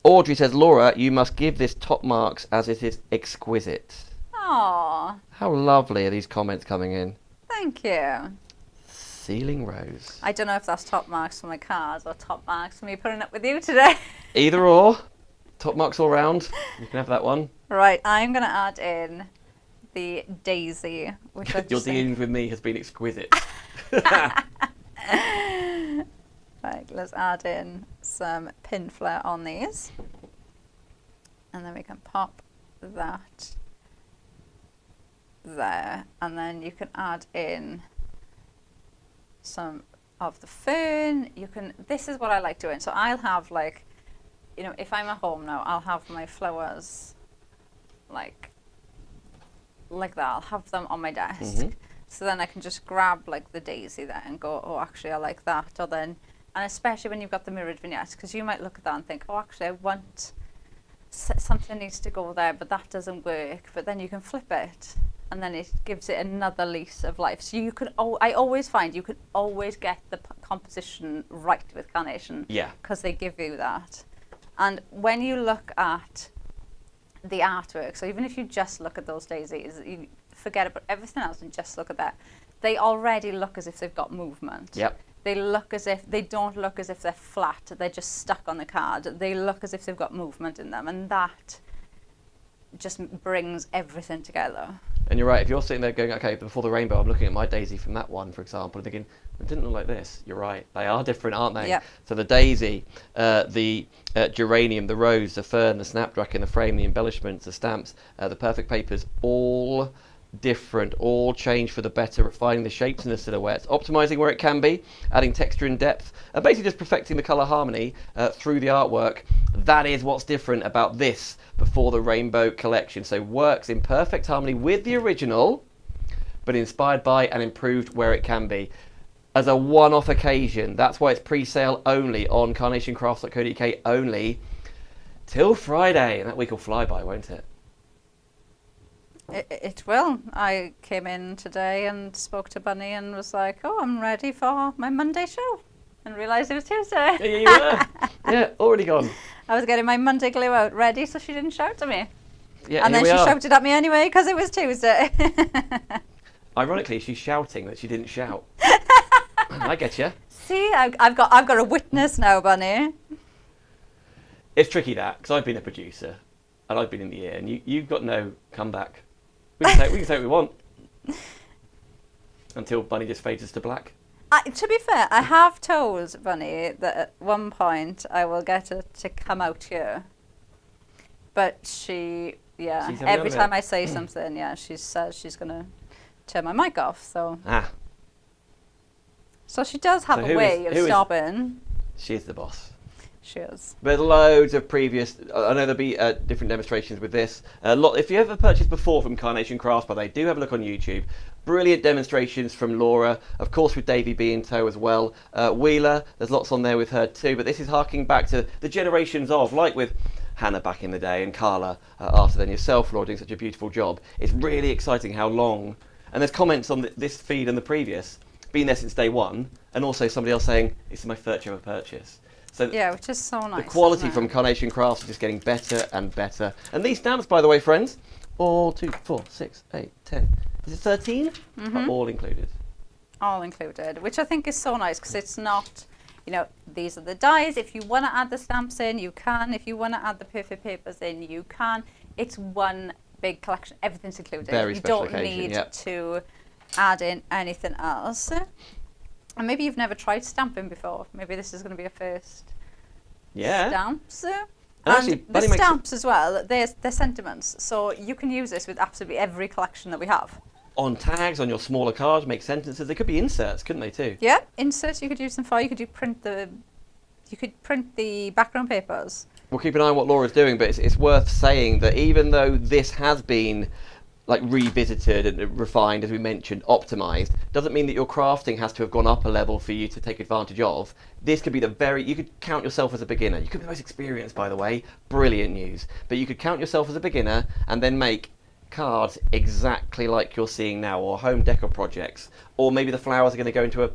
Audrey says, Laura, you must give this top marks as it is exquisite. Aw, How lovely are these comments coming in? thank you. Ceiling rose. I don't know if that's top marks for my cards or top marks for me putting up with you today. Either or. Top marks all round. You can have that one. Right, I'm going to add in the daisy, which I've Your just seen. dealings with me has been exquisite. Right, let's add in some pin flare on these. And then we can pop that there. And then you can add in some of the fern. This is what I like doing. So I'll have like, if I'm at home now, I'll have my flowers like that. I'll have them on my desk. Mm-hmm. So then I can just grab like the daisy there and go, oh, actually I like that. Or then, and especially when you've got the mirrored vignettes, because you might look at that and think, oh, actually I want something needs to go there, but that doesn't work. But then you can flip it, and then it gives it another lease of life. So you can, I always find you can always get the composition right with carnation. Yeah. Because they give you that. And when you look at the artwork, so even if you just look at those daisies, you forget about everything else and just look at that, they already look as if they've got movement. Yep. They don't look as if they're flat, they're just stuck on the card. They look as if they've got movement in them, and that just brings everything together. And you're right, if you're sitting there going, okay, before the rainbow, I'm looking at my daisy from that one, for example, and thinking, it didn't look like this. You're right, they are different, aren't they? Yep. So the daisy, the geranium, the rose, the fern, the snapdragon, the frame, the embellishments, the stamps, the perfect papers, all different, all change for the better, refining the shapes and the silhouettes, optimizing where it can be, adding texture and depth, and basically just perfecting the color harmony through the artwork. That is what's different about this Before the Rainbow collection. So works in perfect harmony with the original, but inspired by and improved where it can be. As a one-off occasion, that's why it's pre-sale only on carnationcrafts.co.uk only till Friday, and that week will fly by, won't it? It will. I came in today and spoke to Bunny and was like, oh, I'm ready for my Monday show, and realised it was Tuesday. Yeah, you were. Yeah, already gone. I was getting my Monday glue out ready so she didn't shout at me. Yeah, and then she shouted at me anyway because it was Tuesday. Ironically, she's shouting that she didn't shout. I get you. See, I've got a witness now, Bunny. It's tricky that, because I've been a producer and I've been in the ear, and you've got no comeback. We can say what we want until Bunny just fades us to black. To be fair, I have told Bunny that at one point I will get her to come out here. But she, every time I say something, she says she's going to turn my mic off. So she does have a way of stopping. She's the boss. She is. There's loads of previous. I know there'll be different demonstrations with this. If you ever purchased before from Carnation Crafts, but they do have a look on YouTube. Brilliant demonstrations from Laura, of course with Davey B in tow as well. Wheeler, there's lots on there with her too. But this is harking back to the generations of, like with Hannah back in the day and Carla after then, yourself, Laura, doing such a beautiful job. It's really exciting how long. And there's comments on this feed and the previous, been there since day one, and also somebody else saying this is my first ever purchase. So yeah, which is so nice. The quality from Carnation Crafts is just getting better and better. And these stamps, by the way, friends, 2, 4, 6, 8, 10. Is it 13? Are all included. All included, which I think is so nice because it's not, these are the dies. If you want to add the stamps in, you can. If you want to add the perfect papers in, you can. It's one big collection. Everything's included. Very special occasion. You don't need to add in anything else. And maybe you've never tried stamping before. Maybe this is going to be a first stamps. And actually, the stamps as well, they're sentiments. So you can use this with absolutely every collection that we have. On tags, on your smaller cards, make sentences. They could be inserts, couldn't they too? Yeah, inserts you could use them for. You could print the background papers. We'll keep an eye on what Laura's doing, but it's worth saying that even though this has been revisited and refined, as we mentioned, optimized, doesn't mean that your crafting has to have gone up a level for you to take advantage of. This could be you could count yourself as a beginner. You could be the most experienced, by the way. Brilliant news. But you could count yourself as a beginner and then make cards exactly like you're seeing now, or home decor projects, or maybe the flowers are going to go into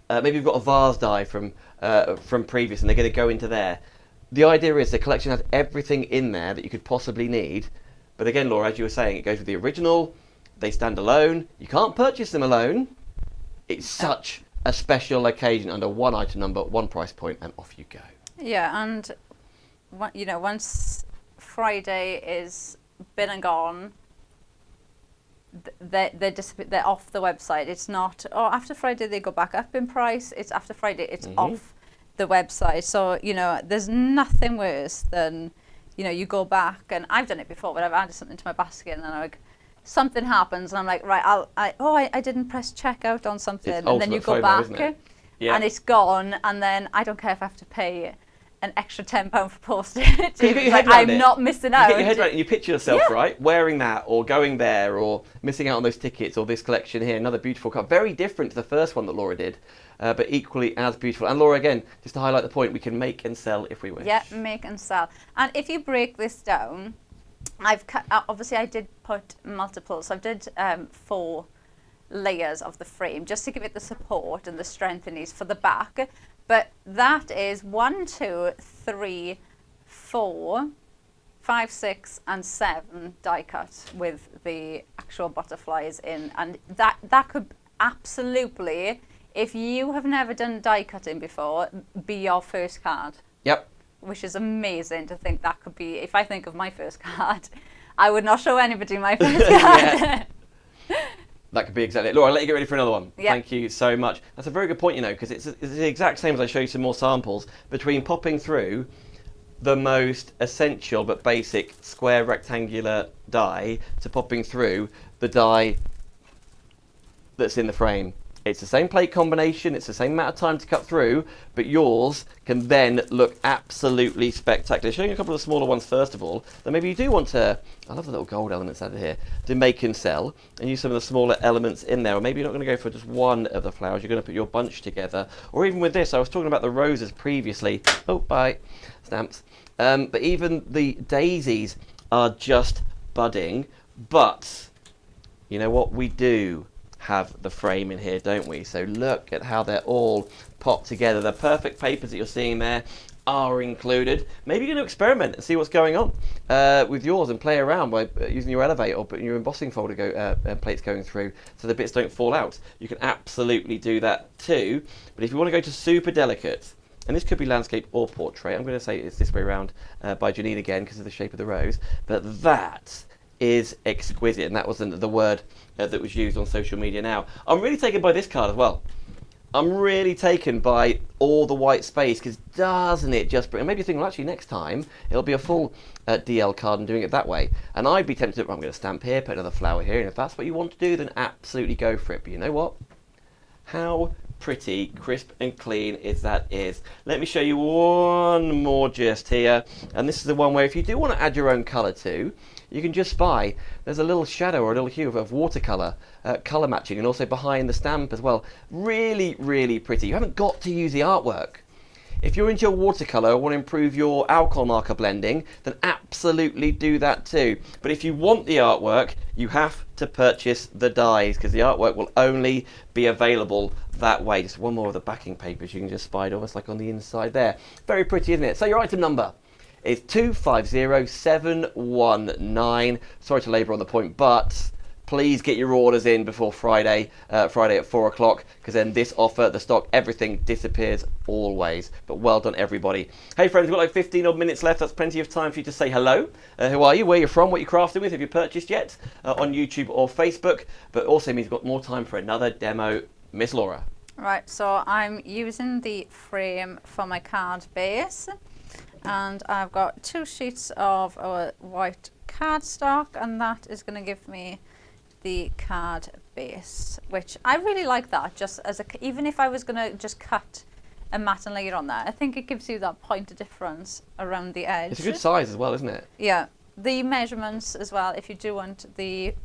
maybe you've got a vase die from previous and they're going to go into there. The idea is the collection has everything in there that you could possibly need. But again, Laura, as you were saying, it goes with the original. They stand alone. You can't purchase them alone. It's such a special occasion under one item number, one price point, and off you go. Yeah, and once Friday is been and gone, they're off the website. It's not, after Friday they go back up in price. It's after Friday, it's off the website. So, there's nothing worse than, you go back, and I've done it before, but I've added something to my basket and then I something happens and I'm like, right, I didn't press checkout on something, It's and then you ultimate go FOMO, back isn't it? Yeah. and it's gone, and then I don't care if I have to pay an extra £10 for postage. You get your It's head like, around I'm it. not missing You out. get your head around it and you picture yourself, Yeah. right, wearing that or going there or missing out on those tickets or this collection here. Another beautiful card. Very different to the first one that Laura did, but equally as beautiful. And Laura, again, just to highlight the point, we can make and sell if we wish. Yeah, make and sell. And if you break this down, obviously I did put multiples. So I did 4 layers of the frame just to give it the support and the strength it needs for the back. But that is 1, 2, 3, 4, 5, 6, and 7 die cut with the actual butterflies in, and that could absolutely, if you have never done die cutting before, be your first card. Yep. Which is amazing to think that could be. If I think of my first card, I would not show anybody my first card. That could be exactly it. Laura, I'll let you get ready for another one. Yeah. Thank you so much. That's a very good point, because it's the exact same as I show you some more samples, between popping through the most essential but basic square rectangular die to popping through the die that's in the frame. It's the same plate combination, it's the same amount of time to cut through, but yours can then look absolutely spectacular. Showing you a couple of smaller ones first of all, then maybe you do want to, I love the little gold elements out of here, to make and sell, and use some of the smaller elements in there, or maybe you're not going to go for just one of the flowers, you're going to put your bunch together, or even with this, I was talking about the roses previously, oh, bye, stamps, but even the daisies are just budding, but you know what, we do have the frame in here, don't we? So look at how they're all popped together. The perfect papers that you're seeing there are included. Maybe you're going to experiment and see what's going on with yours and play around by using your Elevate or putting your embossing folder plates going through so the bits don't fall out. You can absolutely do that too. But if you want to go to super delicate, and this could be landscape or portrait, I'm going to say it's this way around by Janine again because of the shape of the rose, but that is exquisite, and that wasn't the word that was used on social media now. I'm really taken by this card as well. I'm really taken by all the white space, because doesn't it just bring, and maybe you're thinking, well, actually next time it'll be a full DL card and doing it that way. And I'd be tempted, well, I'm going to stamp here, put another flower here, and if that's what you want to do, then absolutely go for it. But you know what? How pretty, crisp and clean is that is. Let me show you one more just here, and this is the one where if you do want to add your own colour to, you can just buy, there's a little shadow or a little hue of watercolour, colour matching, and also behind the stamp as well. Really, really pretty. You haven't got to use the artwork. If you're into your watercolour or want to improve your alcohol marker blending, then absolutely do that too. But if you want the artwork, you have to purchase the dies, because the artwork will only be available that way. Just one more of the backing papers you can just spide almost like on the inside there. Very pretty, isn't it? So your item number is 250719. Sorry to labour on the point, but please get your orders in before Friday at 4 o'clock, because then this offer, the stock, everything disappears always. But well done, everybody. Hey, friends, we've got like 15 odd minutes left. That's plenty of time for you to say hello. Who are you? Where you're from? What you're crafting with? Have you purchased yet on YouTube or Facebook? But also means we've got more time for another demo. Miss Laura. Right, so I'm using the frame for my card base, and I've got 2 sheets of our white cardstock, and that is going to give me the card base, which I really like that. Just as even if I was going to just cut a matte layer on that, I think it gives you that point of difference around the edge. It's a good size as well, isn't it? Yeah, the measurements as well. If you do want the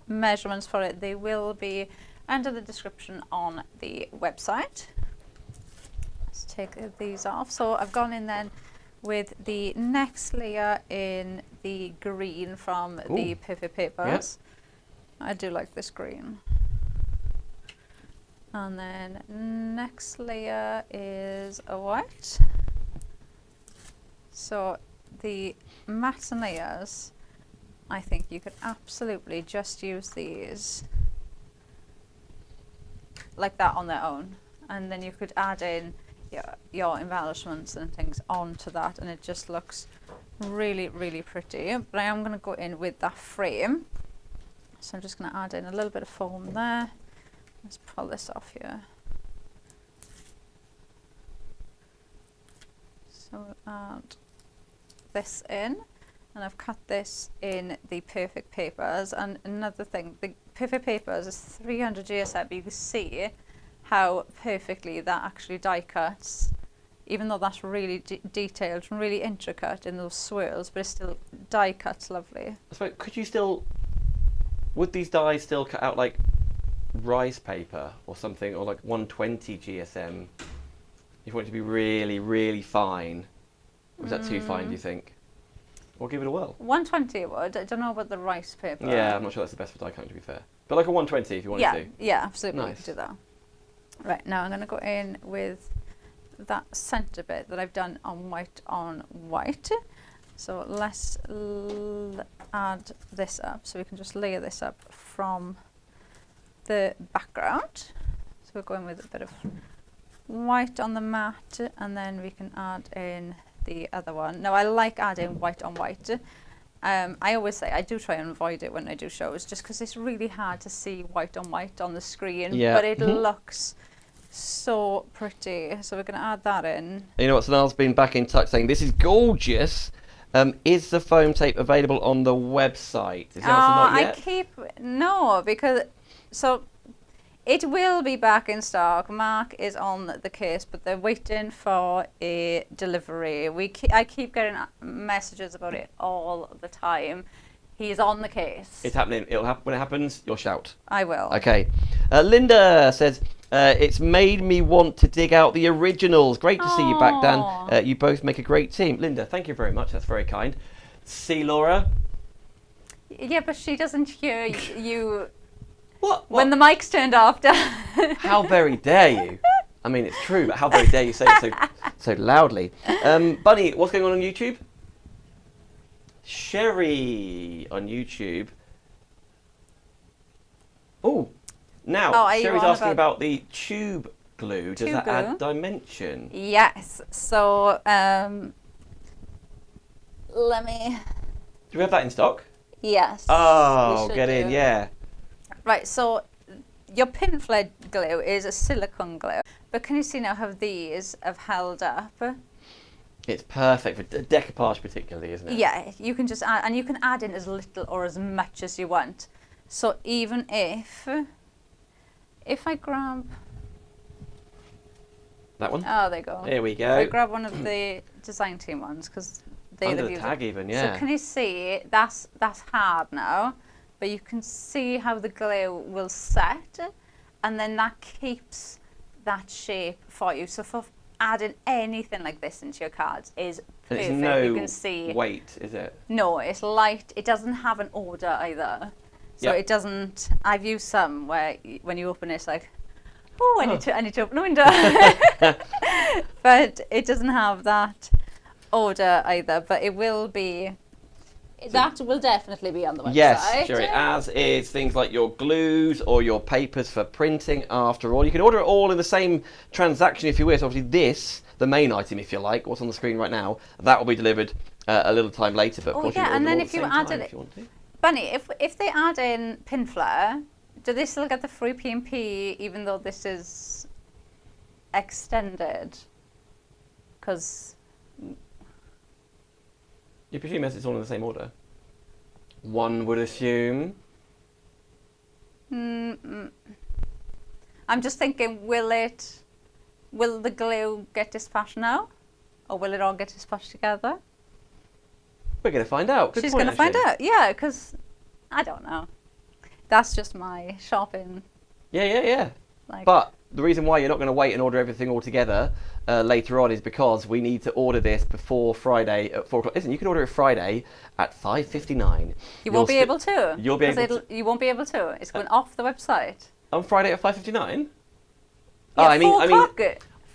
measurements for it, they will be under the description on the website. Let's take these off. So I've gone in then with the next layer in the green from the Perfect Papers. Yep. I do like this green. And then next layer is a white. So the matte layers, I think you could absolutely just use these like that on their own, and then you could add in your embellishments and things onto that, and it just looks really, really pretty. But I am going to go in with that frame, so I'm just going to add in a little bit of foam there. Let's pull this off here. So add this in, And I've cut this in the Perfect Papers. And another thing, the Perfect Papers is 300 GSM, but you can see how perfectly that actually die cuts, even though that's really detailed and really intricate in those swirls, but it still die cuts lovely. So could you still, would these dies still cut out like rice paper or something, or like 120 GSM? If you want it to be really, really fine, or is that too fine, do you think? Or give it a whirl? 120 would. I don't know about the rice paper. Yeah, I'm not sure that's the best for die cutting, to be fair. But like a 120 if you wanted to. Yeah, absolutely. Nice. We could do that. Right, now I'm going to go in with that centre bit that I've done on white. So let's add this up. So we can just layer this up from the background. So we're going with a bit of white on the mat, and then we can add in the other one. Now I like adding white on white. I always say I do try and avoid it when I do shows, just because it's really hard to see white on white on the screen, but it looks so pretty. So we're going to add that in. You know what, Sonal's been back in touch saying, this is gorgeous. Is the foam tape available on the website? Is the answer not yet? No, because, so it will be back in stock. Mark is on the case, but they're waiting for a delivery. I keep getting messages about it all the time. He's on the case. It's happening. It'll happen when it happens. You'll shout. I will. Okay. Linda says, it's made me want to dig out the originals. Great to see you back, Dan. You both make a great team. Linda, thank you very much. That's very kind. See, Laura? Yeah, but she doesn't hear you. What? When the mic's turned off. How very dare you? I mean, it's true, but how very dare you say it so loudly? Bunny, what's going on YouTube? Sherry on YouTube. Oh, now Sherry's asking about the tube glue. Does that add dimension? Yes. So let me. Do we have that in stock? Yes. Oh, get in, yeah. Right, so your pin fled glue is a silicone glue, but can you see now how these have held up? It's perfect for decoupage particularly, isn't it? Yeah, you can just add, and you can add in as little or as much as you want. So even if I grab... That one? Oh, there you go. There we go. I grab one of the design team ones, because they're under the tag even, yeah. So can you see, that's hard now, but you can see how the glue will set, and then that keeps that shape for you. So for adding anything like this into your cards is perfect. And it's no you can see weight, is it? No, it's light. It doesn't have an order either. So it doesn't. I've used some where when you open it, it's like, oh, I need to open the window. But it doesn't have that order either. But it will be. That will definitely be on the website. Yes, sure. As is things like your glues or your papers for printing after all. You can order it all in the same transaction if you wish. Obviously this, the main item if you like, what's on the screen right now, that will be delivered a little time later. But of course you can order it all at the same time if you want to. Bunny, if they add in Pinflare, do they still get the free P&P even though this is extended? Because... You presume as it's all in the same order? One would assume. I'm just thinking, will the glue get dispatched now? Or will it all get dispatched together? We're going to find out. She's going to find out, yeah, because I don't know. That's just my shopping. Yeah. But the reason why you're not going to wait and order everything all together later on is because we need to order this before Friday at 4 o'clock. Listen, you can order it Friday at 5:59. You won't be able to. You'll be able to. You won't be able to. It's going off the website. On Friday at 5:59? Yeah, 4 o'clock.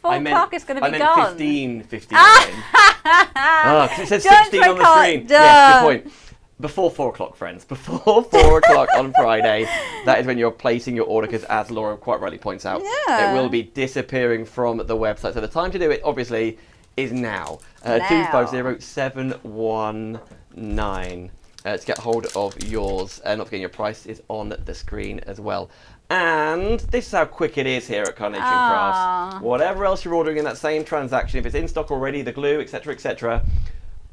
4 o'clock is going to be gone. I meant 15:59. Because it says 16 on the screen. Yes, good point. Before 4 o'clock, friends. Before 4 o'clock on Friday, that is when you're placing your order, because as Laura quite rightly points out, it will be disappearing from the website. So the time to do it, obviously, is now. 250719 to get hold of yours. Not forgetting your price is on the screen as well. And this is how quick it is here at Carnation Crafts. Whatever else you're ordering in that same transaction, if it's in stock already, the glue, etc.,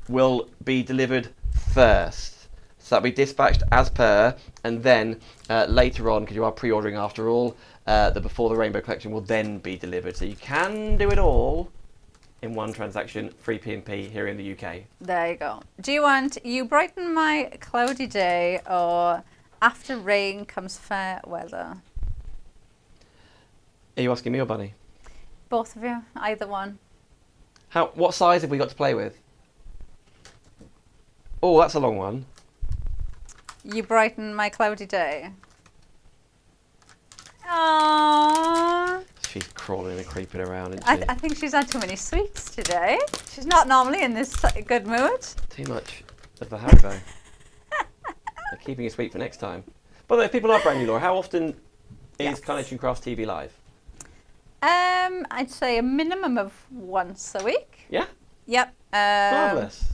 will be delivered first. So that'll be dispatched as per, and then later on, because you are pre-ordering after all, the Before the Rainbow collection will then be delivered. So you can do it all in one transaction, free P&P here in the UK. There you go. Do you want You Brighten My Cloudy Day or After Rain Comes Fair Weather? Are you asking me or Bunny? Both of you, either one. What size have we got to play with? Oh, that's a long one. You Brighten My Cloudy Day. Aww. She's crawling and creeping around, isn't she? I think she's had too many sweets today. She's not normally in this good mood. Too much of the Haribo. They're keeping it sweet for next time. By the way, if people are brand new, Laura, how often is Carnation Crafts TV live? I'd say a minimum of once a week. Yeah? Yep. Marvellous.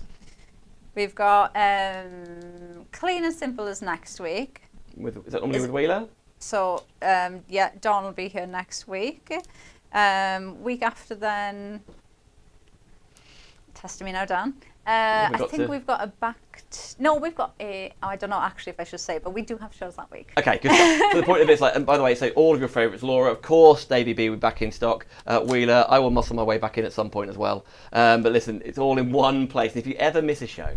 We've got Clean and Simple as next week. Is that normally with Wheeler? So, yeah, Dawn will be here next week. Week after then, testing me now, Dan. I think we've got we've got I don't know actually if I should say, but we do have shows that week. Okay, good. So the point of it is, like, and by the way, so all of your favourites, Laura, of course, Davey B will be back in stock. Wheeler, I will muscle my way back in at some point as well. But listen, it's all in one place. And if you ever miss a show,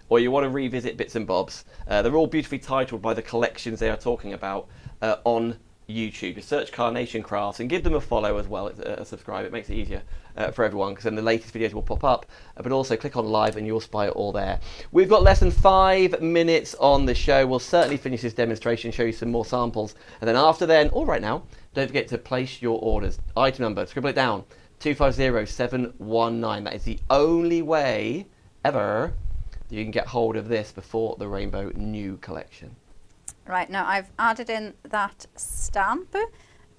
or you want to revisit bits and bobs, they're all beautifully titled by the collections they are talking about on YouTube. Just search Carnation Crafts and give them a follow as well, subscribe. It makes it easier for everyone, because then the latest videos will pop up, but also click on live and you'll spy it all there. We've got less than 5 minutes on the show. We'll certainly finish this demonstration, show you some more samples, and then after then, all right now, don't forget to place your orders. Item number, scribble it down, 250719. That is the only way ever you can get hold of this Before the Rainbow new collection. Right, now I've added in that stamp,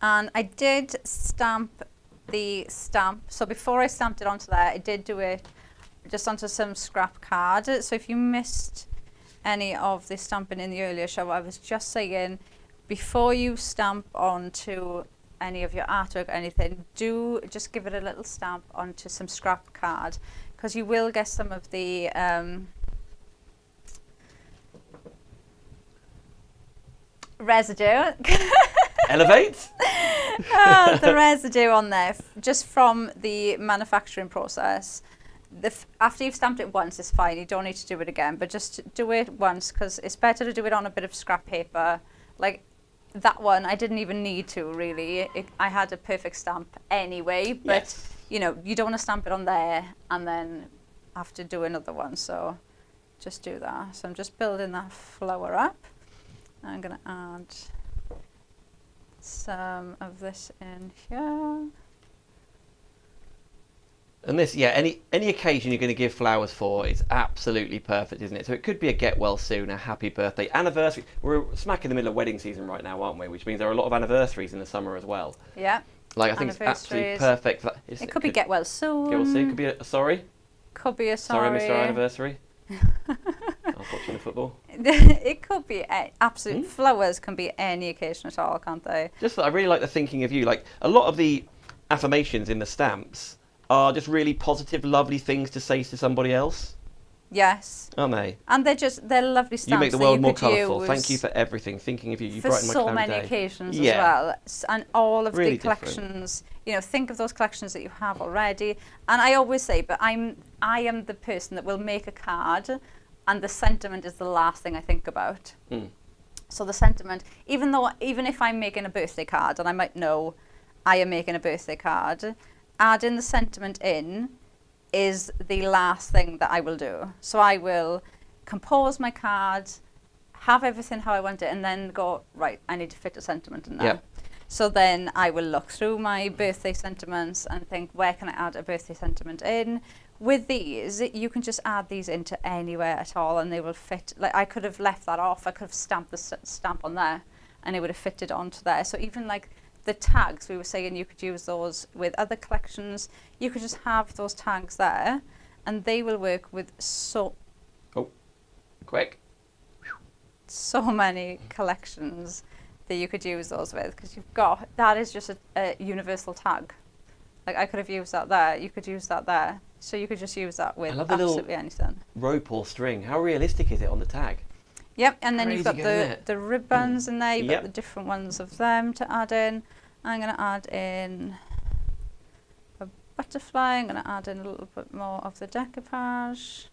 and I did stamp the stamp. So before I stamped it onto there, I did do it just onto some scrap card. So if you missed any of the stamping in the earlier show, I was just saying, before you stamp onto any of your artwork or anything, do just give it a little stamp onto some scrap card, because you will get some of the residue. Elevate? The residue on there, just from the manufacturing process. After you've stamped it once, it's fine. You don't need to do it again, but just do it once, because it's better to do it on a bit of scrap paper. Like that one, I didn't even need to really. I had a perfect stamp anyway, but yes. You know, you don't want to stamp it on there and then have to do another one. So just do that. So I'm just building that flower up. I'm going to add some of this in here. And this, yeah, any occasion you're going to give flowers for, it's absolutely perfect, isn't it? So it could be a get well soon, a happy birthday, anniversary. We're smack in the middle of wedding season right now, aren't we? Which means there are a lot of anniversaries in the summer as well. Yeah. Like, I think it's absolutely perfect. It could be get well soon. Get well soon. Could be a sorry. Could be a sorry. Sorry, Mr. Anniversary. I was watching the football. It could be absolute. Flowers can be any occasion at all, can't they? Just that I really like the thinking of you. Like, a lot of the affirmations in the stamps are just really positive, lovely things to say to somebody else. Yes. Aren't they? And they're lovely stamps. You make the world more colourful. Thank you for everything. Thinking of you. You brighten my cloudy day. For so many occasions as well. And all of really the collections, you know, think of those collections that you have already. And I always say, but I am the person that will make a card, and the sentiment is the last thing I think about. So the sentiment, even if I'm making a birthday card, and I might know I am making a birthday card, adding the sentiment in is the last thing that I will do. So I will compose my card, have everything how I want it, and then go, right, I need to fit a sentiment in there. Yep. So then I will look through my birthday sentiments and think, where can I add a birthday sentiment in? With these, you can just add these into anywhere at all, and they will fit. Like, I could have left that off. I could have stamped the stamp on there, and it would have fitted onto there. So even like the tags, we were saying you could use those with other collections. You could just have those tags there, and they will work with so many collections that you could use those with, because you've got, that is just a universal tag. Like I could have used that there. You could use that there. So you could just use that with I love the little absolutely anything. rope or string. How realistic is it on the tag? Yep, and then you've got Crazy good, isn't it? the ribbons in there. You've Yep. got the different ones of them to add in. I'm going to add in a butterfly. I'm going to add in a little bit more of the decoupage.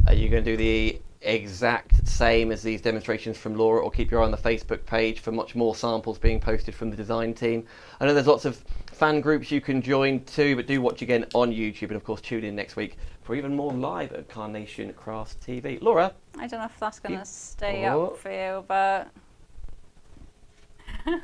Are you going to do the exact same as these demonstrations from Laura, or keep your eye on the Facebook page for much more samples being posted from the design team? I know there's lots of fan groups you can join too, but do watch again on YouTube, and of course tune in next week for even more live at Carnation Crafts TV. Laura? I don't know if that's going You- to stay Oh. up for you, but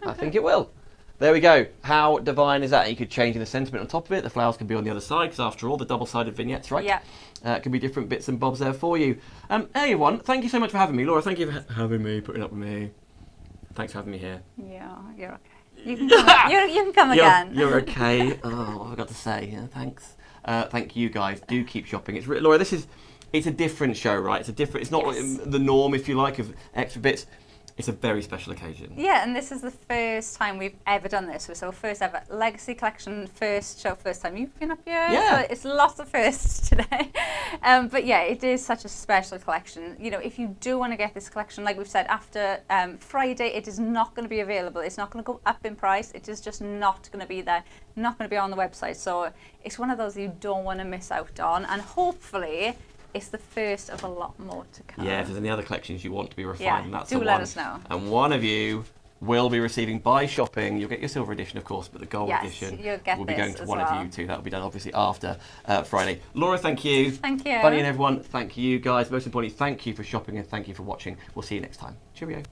I think it will. There we go. How divine is that? You could change the sentiment on top of it. The flowers can be on the other side, because after all, the double-sided vignettes, right? yeah. It can be different bits and bobs there for you. Hey, everyone, thank you so much for having me. Laura, thank you for having me, putting up with me. Thanks for having me here. Yeah, you're okay. You can come, you can come again. You're okay. Oh, what have I got to say? Yeah, thanks. Thank you guys. Do keep shopping. Laura, it's a different show, right? It's not Yes. the norm, if you like, of extra bits. It's a very special occasion. Yeah, and this is the first time we've ever done this. So first ever Legacy Collection, first show, first time you've been up here. Yeah. So it's lots of firsts today. But yeah, it is such a special collection. You know, if you do want to get this collection, like we've said, after Friday, it is not going to be available. It's not going to go up in price. It is just not going to be there, not going to be on the website. So it's one of those you don't want to miss out on. And hopefully, it's the first of a lot more to come. Yeah, if there's any other collections you want to be refined, Yeah, that's do the let one. us know. And one of you will be receiving, by shopping, you'll get your silver edition, of course, but the gold Yes, edition you'll get will be this going to as one well. of you two. That will be done, obviously, after Friday. Laura, thank you. Thank you. Bunny and everyone, thank you guys. Most importantly, thank you for shopping and thank you for watching. We'll see you next time. Cheerio.